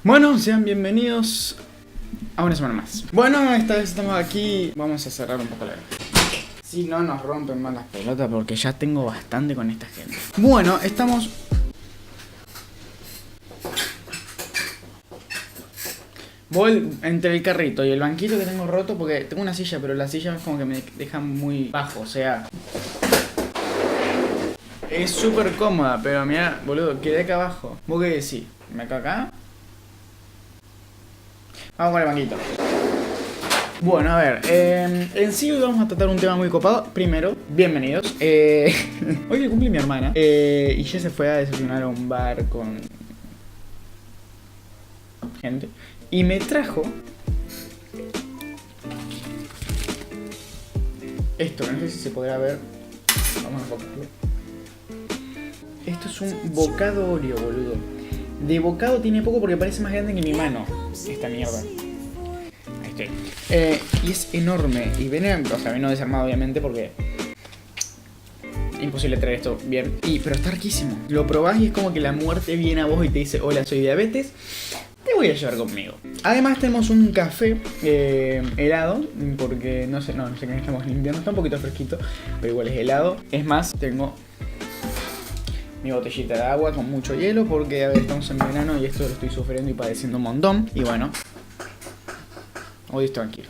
Bueno, sean bienvenidos a una semana más. Bueno, esta vez estamos aquí. Vamos a cerrar un poco la ventana. Si no nos rompen más las pelotas, porque ya tengo bastante con esta gente. Bueno, estamos... Voy entre el carrito y el banquito que tengo roto, porque tengo una silla, pero la silla es como que me deja muy bajo, o sea... Es súper cómoda, pero mira, boludo, quedé acá abajo. ¿Vos qué decís? ¿Me acá acá? Vamos con el banquito. Bueno, a ver, en sí hoy vamos a tratar un tema muy copado. Primero, bienvenidos. Hoy le cumple mi hermana y ya se fue a desayunar a un bar con gente. Y me trajo esto, no sé si se podrá ver. Vamos a enfocarlo. Esto es un bocado Oreo, boludo. De bocado tiene poco porque parece más grande que mi mano. Esta mierda. Ahí estoy. Y es enorme. Y viene, o sea, vino desarmado obviamente porque... Imposible traer esto bien. Pero está riquísimo. Lo probás y es como que la muerte viene a vos y te dice: hola, soy diabetes, te voy a llevar conmigo. Además tenemos un café helado, porque no sé qué estamos limpiando. Está un poquito fresquito, pero igual es helado. Es más, tengo mi botellita de agua con mucho hielo, porque a ver, estamos en verano y esto lo estoy sufriendo y padeciendo un montón. Y bueno, hoy estoy tranquilo.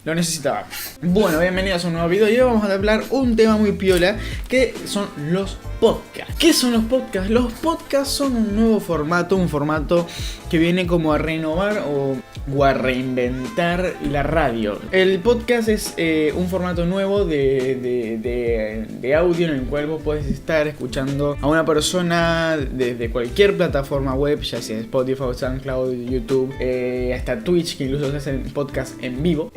Lo necesitaba. Bueno, bienvenidos a un nuevo video y hoy vamos a hablar un tema muy piola, que son los podcasts. ¿Qué son los podcasts? Los podcasts son un nuevo formato, un formato que viene como a renovar o a reinventar la radio. El podcast es un formato nuevo de audio en el cual vos podés estar escuchando a una persona desde cualquier plataforma web, ya sea Spotify, SoundCloud, YouTube, hasta Twitch, que incluso se hacen podcast en vivo.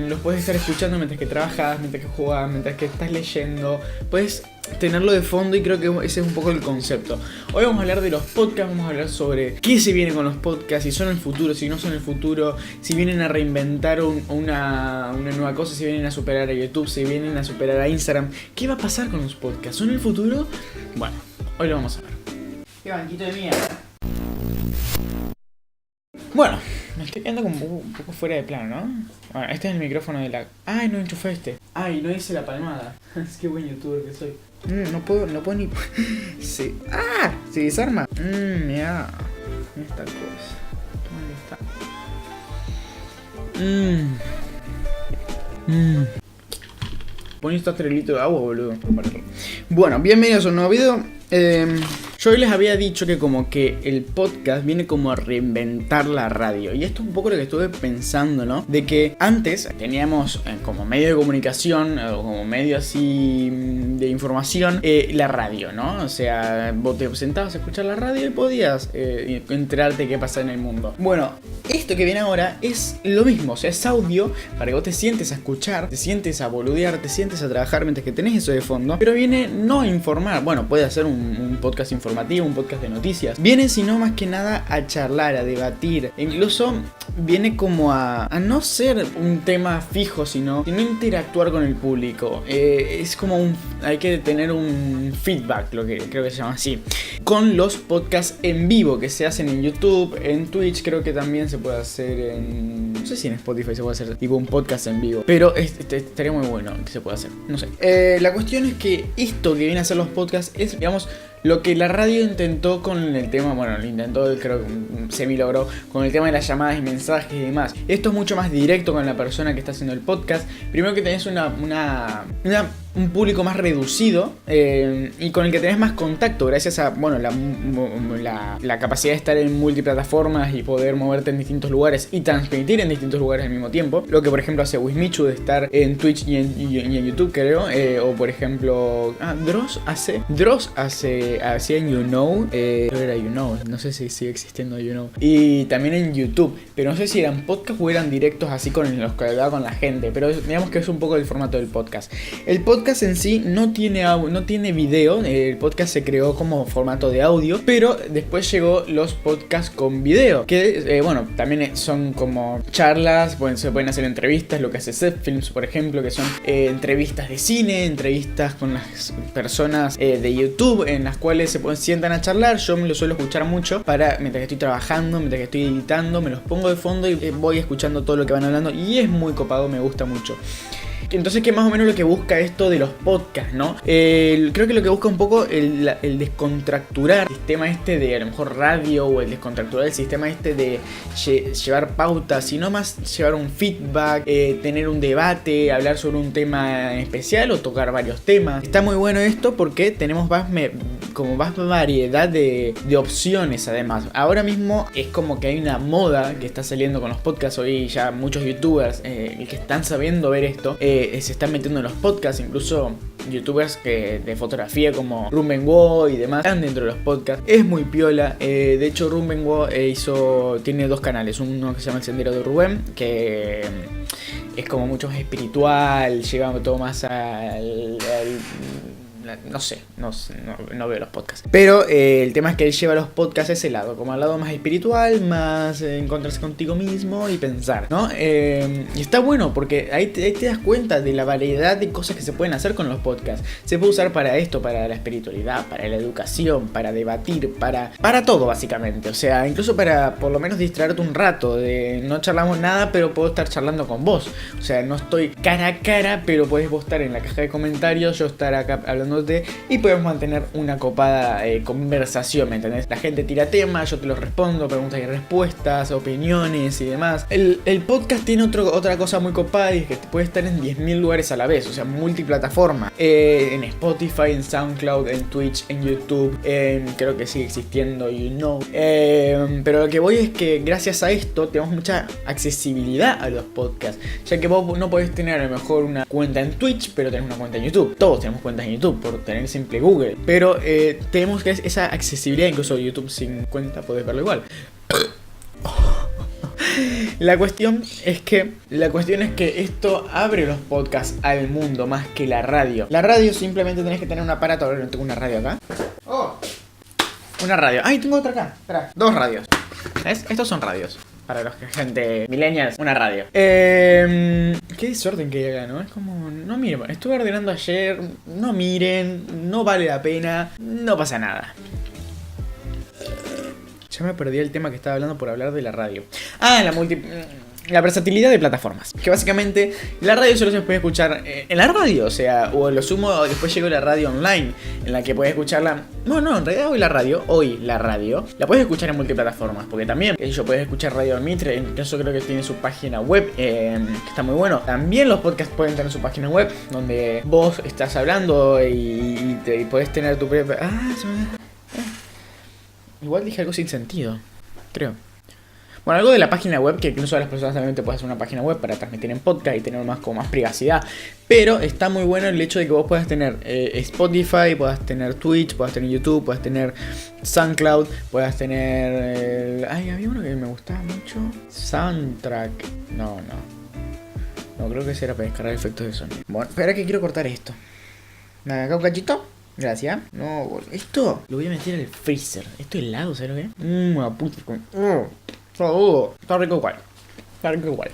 Los puedes estar escuchando mientras que trabajas, mientras que jugás, mientras que estás leyendo. Puedes tenerlo de fondo y creo que ese es un poco el concepto. Hoy vamos a hablar de los podcasts, vamos a hablar sobre qué se viene con los podcasts, si son el futuro, si no son el futuro, si vienen a reinventar una nueva cosa, si vienen a superar a YouTube, si vienen a superar a Instagram. ¿Qué va a pasar con los podcasts? ¿Son el futuro? Bueno, hoy lo vamos a ver. Qué banquito de mierda. Bueno, me estoy quedando como un poco fuera de plano, ¿no? Bueno, este es el micrófono de la... ¡Ay, no enchufé este! ¡Ay, no hice la palmada! Es que buen youtuber que soy. No puedo ni... Sí. ¡Ah! Se desarma. Mira esta cosa. ¿Dónde está? Poní estos 3 litros de agua, boludo. Bueno, bienvenidos a un nuevo video. Yo hoy les había dicho que como que el podcast viene como a reinventar la radio. Y esto es un poco lo que estuve pensando, ¿no? De que antes teníamos como medio de comunicación o como medio así de información la radio, ¿no? O sea, vos te sentabas a escuchar la radio y podías enterarte de qué pasa en el mundo. Bueno, esto que viene ahora es lo mismo. O sea, es audio para que vos te sientes a escuchar, te sientes a boludear, te sientes a trabajar mientras que tenés eso de fondo. Pero viene no a informar. Bueno, puede hacer un podcast informativo, un podcast de noticias. Viene sino más que nada a charlar, a debatir. E incluso viene como a no ser un tema fijo, sino interactuar con el público. Es como hay que tener un feedback, lo que creo que se llama así. Con los podcasts en vivo que se hacen en YouTube, en Twitch, creo que también se puede hacer en... No sé si en Spotify se puede hacer tipo un podcast en vivo, pero estaría muy bueno que se pueda hacer. No sé. La cuestión es que esto que viene a hacer los podcasts es, digamos, lo que la radio intentó con el tema, bueno, lo intentó, creo que semi logró, con el tema de las llamadas y mensajes y demás. Esto es mucho más directo con la persona que está haciendo el podcast. Primero que tenés un público más reducido y con el que tenés más contacto gracias a, bueno, la capacidad de estar en multiplataformas y poder moverte en distintos lugares y transmitir en distintos lugares al mismo tiempo. Lo que por ejemplo hace Wismichu de estar en Twitch y en YouTube, creo. O por ejemplo, Dross hacía en YouKnow, era YouKnow, no sé si sigue existiendo YouKnow. Y también en YouTube, pero no sé si eran podcasts o eran directos así con los que hablaba con la gente, pero digamos que es un poco el formato del podcast. El podcast podcast en sí no tiene video. El podcast se creó como formato de audio, pero después llegó los podcasts con video, que bueno, también son como charlas, se pueden hacer entrevistas, lo que hace Zepfilms, por ejemplo, que son entrevistas de cine, entrevistas con las personas de YouTube, en las cuales se sientan a charlar. Yo me lo suelo escuchar mucho mientras que estoy trabajando, mientras que estoy editando, me los pongo de fondo y voy escuchando todo lo que van hablando, y es muy copado, me gusta mucho. Entonces, que más o menos lo que busca esto de los podcasts, ¿no? Creo que lo que busca un poco el descontracturar el sistema este de a lo mejor radio, o el descontracturar el sistema este de llevar pautas, sino más llevar un feedback, tener un debate, hablar sobre un tema en especial o tocar varios temas. Está muy bueno esto porque tenemos más variedad de opciones. Además, ahora mismo es como que hay una moda que está saliendo con los podcasts. Hoy ya muchos youtubers que están sabiendo ver esto se están metiendo en los podcasts. Incluso youtubers de fotografía como Rumbenguo y demás están dentro de los podcasts. Es muy piola. De hecho, Rumbenguo tiene 2 canales. Uno que se llama El Sendero de Rubén, que es como mucho más espiritual, lleva todo más no sé, no veo los podcasts. Pero el tema es que él lleva los podcasts a ese lado, como al lado más espiritual, más encontrarse contigo mismo y pensar, ¿no? Y está bueno porque ahí te das cuenta de la variedad de cosas que se pueden hacer con los podcasts. Se puede usar para esto, para la espiritualidad, para la educación, para debatir, para todo básicamente. O sea, incluso para por lo menos distraerte un rato. No charlamos nada, pero puedo estar charlando con vos. O sea, no estoy cara a cara, pero podés vos estar en la caja de comentarios, yo estar acá hablando y podemos mantener una copada conversación, ¿me entendés? La gente tira temas, yo te los respondo, preguntas y respuestas, opiniones y demás. El podcast tiene otra cosa muy copada, y es que puede estar en 10.000 lugares a la vez, o sea, multiplataforma. En Spotify, en SoundCloud, en Twitch, en YouTube, creo que sigue existiendo, pero lo que voy es que gracias a esto tenemos mucha accesibilidad a los podcasts, ya que vos no podés tener a lo mejor una cuenta en Twitch, pero tenés una cuenta en YouTube. Todos tenemos cuentas en YouTube por tener simple Google, pero tenemos que esa accesibilidad. Incluso YouTube sin cuenta podés verlo igual. La cuestión es que esto abre los podcasts al mundo más que la radio. La radio simplemente tenés que tener un aparato. Ahora no tengo una radio acá. Una radio. ¡Ay, tengo otra acá! Espera, 2 radios. ¿Ves? Estos son radios. Para los que gente millennials, una radio. Qué desorden que hay acá, ¿no? Es como, no miren, estuve ordenando ayer, no miren, no vale la pena, no pasa nada. Ya me perdí el tema que estaba hablando por hablar de la radio. La versatilidad de plataformas. Que básicamente la radio solo se puede escuchar en la radio. O sea, o lo sumo, después llegó la radio online, en la que puedes escucharla. No, en realidad hoy la radio la puedes escuchar en multiplataformas. Porque también, puedes escuchar Radio Mitre. Incluso creo que tiene su página web, que está muy bueno. También los podcasts pueden tener su página web, donde vos estás hablando y podés tener tu propia... Igual dije algo sin sentido, creo. Bueno, algo de la página web, que no todas las personas también te pueden hacer una página web para transmitir en podcast y tener más privacidad. Pero está muy bueno el hecho de que vos puedas tener Spotify, puedas tener Twitch, puedas tener YouTube, puedas tener SoundCloud, puedas tener... había uno que me gustaba mucho. Soundtrack. No, creo que ese era para descargar efectos de sonido. Bueno, espera que quiero cortar esto. Nada, acá un cachito. Gracias. No, esto lo voy a meter al freezer. Esto es helado, ¿sabes lo que es? Está rico igual.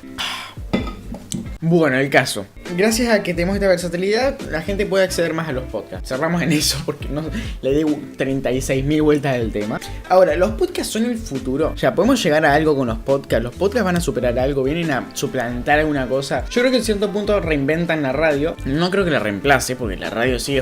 Bueno, el caso. Gracias a que tenemos esta versatilidad, la gente puede acceder más a los podcasts. Cerramos en eso porque no le di 36.000 vueltas del tema. Ahora, los podcasts son el futuro. O sea, podemos llegar a algo con los podcasts. Los podcasts van a superar algo, vienen a suplantar alguna cosa. Yo creo que en cierto punto reinventan la radio. No creo que la reemplace, porque la radio sigue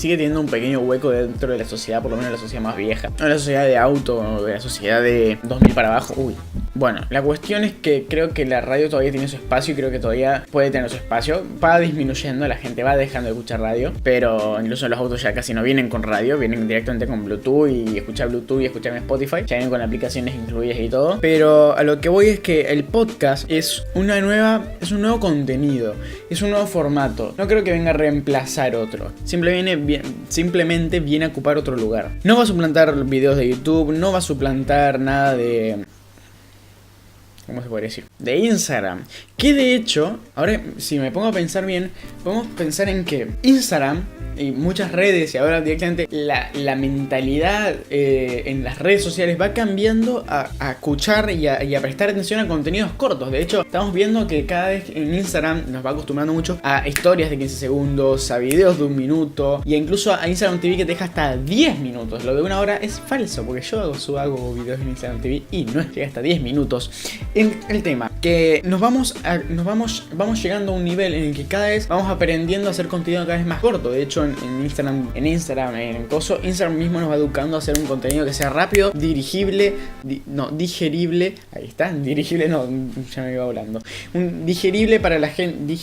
teniendo un pequeño hueco dentro de la sociedad, por lo menos la sociedad más vieja. No la sociedad de auto, de la sociedad de 2000 para abajo. Bueno, la cuestión es que creo que la radio todavía tiene su espacio y creo que todavía puede tener su espacio. Va disminuyendo, la gente va dejando de escuchar radio, pero incluso los autos ya casi no vienen con radio, vienen directamente con Bluetooth y escuchar Bluetooth y escuchar en Spotify. Ya vienen con aplicaciones incluidas y todo. Pero a lo que voy es que el podcast es un nuevo contenido, es un nuevo formato. No creo que venga a reemplazar otro. Simplemente viene a ocupar otro lugar. No va a suplantar videos de YouTube, no va a suplantar nada de... ¿cómo se podría decir? De Instagram. Que de hecho, ahora si me pongo a pensar bien, podemos pensar en que Instagram y muchas redes y ahora directamente la mentalidad en las redes sociales va cambiando a escuchar y a prestar atención a contenidos cortos. De hecho, estamos viendo que cada vez en Instagram nos va acostumbrando mucho a historias de 15 segundos, a videos de 1 minuto y incluso a Instagram TV que te deja hasta 10 minutos. Lo de 1 hora es falso porque yo hago videos en Instagram TV y no llega hasta 10 minutos. El tema, que vamos llegando a un nivel en el que cada vez vamos aprendiendo a hacer contenido cada vez más corto. De hecho, en Instagram, Instagram mismo nos va educando a hacer un contenido que sea rápido, digerible, ahí está, dirigible no, ya me iba hablando, digerible para la gente,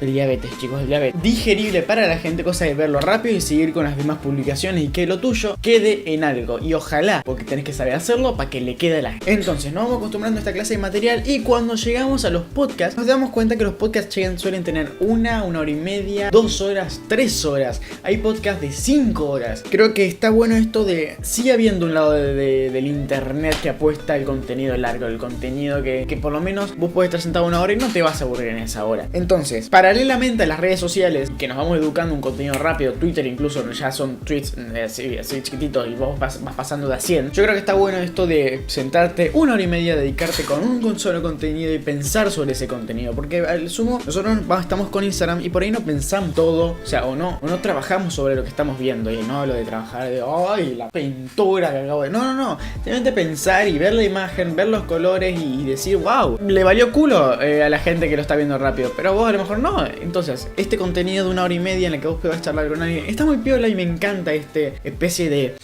el diabetes, chicos, el diabetes. Digerible para la gente, cosa de verlo rápido y seguir con las demás publicaciones y que lo tuyo quede en algo. Y ojalá, porque tenés que saber hacerlo para que le quede a la gente. Entonces, nos vamos acostumbrando a esta clase de material y cuando llegamos a los podcasts, nos damos cuenta que los podcasts suelen tener 1 hora y media, 2 horas, 3 horas. Hay podcasts de 5 horas. Creo que está bueno esto de... Sigue habiendo un lado del internet que apuesta al contenido largo, el contenido que por lo menos vos podés estar sentado 1 hora y no te vas a aburrir en esa hora. Entonces, paralelamente a las redes sociales, que nos vamos educando un contenido rápido, Twitter incluso ya son tweets así chiquititos y vos vas pasando de a 100. Yo creo que está bueno esto de sentarte 1 hora y media, dedicarte con un solo contenido y pensar sobre ese contenido. Porque al sumo, nosotros estamos con Instagram y por ahí no pensamos todo, o sea, o no trabajamos sobre lo que estamos viendo. Y no hablo de trabajar de, ay, la pintura que acabo de... No. Simplemente pensar y ver la imagen, ver los colores y decir, wow, le valió culo a la gente que lo está viendo rápido. Pero vos a lo mejor no. Entonces, este contenido de 1 hora y media en el que vos podés charlar con alguien está muy piola y me encanta este especie de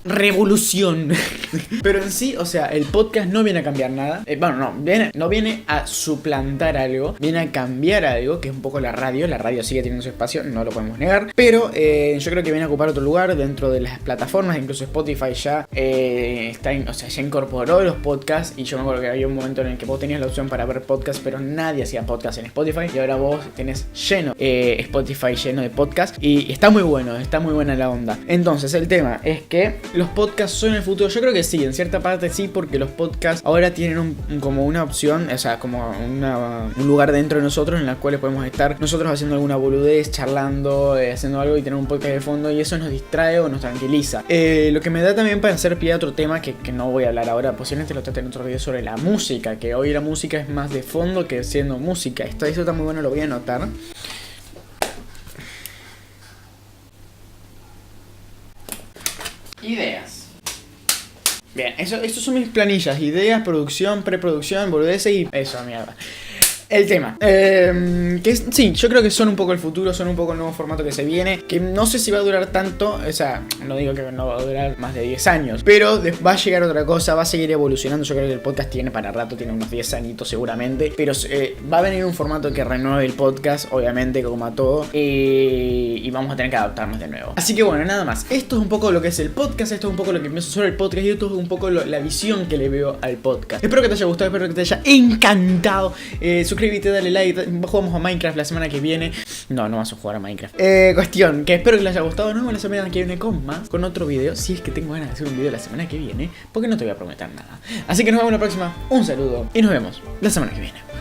revolución. Pero en sí, o sea, el podcast no viene a cambiar nada. No viene a suplantar algo, viene a cambiar algo, que es un poco la radio. La radio sigue teniendo su espacio, no lo podemos negar. Pero yo creo que viene a ocupar otro lugar dentro de las plataformas. Incluso Spotify ya ya incorporó los podcasts. Y yo me acuerdo que había un momento en el que vos tenías la opción para ver podcasts, pero nadie hacía podcasts en Spotify. Y ahora vos tenés Spotify lleno de podcasts. Y está muy bueno, está muy buena la onda. Entonces, el tema es que los podcasts son el futuro. Yo creo que sí, en cierta parte sí, porque los podcasts ahora tienen como una opción, o sea, como un lugar dentro de nosotros en el cual podemos estar nosotros haciendo alguna boludez, charlando, haciendo algo y tener un podcast de fondo, y eso nos distrae o nos tranquiliza. Lo que me da también para hacer pie a otro tema que no voy a hablar ahora, posiblemente lo trate en otro video, sobre la música, que hoy la música es más de fondo que siendo música. Eso está muy bueno, lo voy a anotar. Ideas. Bien, estos son mis planillas. Ideas, producción, preproducción, boludeces y eso, mierda. El tema, sí, yo creo que son un poco el futuro, son un poco el nuevo formato que se viene, que no sé si va a durar tanto, o sea, no digo que no va a durar más de 10 años, pero va a llegar otra cosa, va a seguir evolucionando. Yo creo que el podcast tiene para rato, tiene unos 10 añitos seguramente, pero va a venir un formato que renueve el podcast, obviamente, como a todo, y vamos a tener que adaptarnos de nuevo. Así que bueno, nada más, esto es un poco lo que es el podcast, esto es un poco lo que pienso sobre el podcast, y esto es un poco la visión que le veo al podcast. Espero que te haya gustado, espero que te haya encantado. Suscríbete, dale like, jugamos a Minecraft la semana que viene. No vas a jugar a Minecraft. Cuestión, que espero que les haya gustado. Nos vemos la semana que viene con otro video. Si es que tengo ganas de hacer un video la semana que viene, porque no te voy a prometer nada. Así que nos vemos la próxima. Un saludo y nos vemos la semana que viene.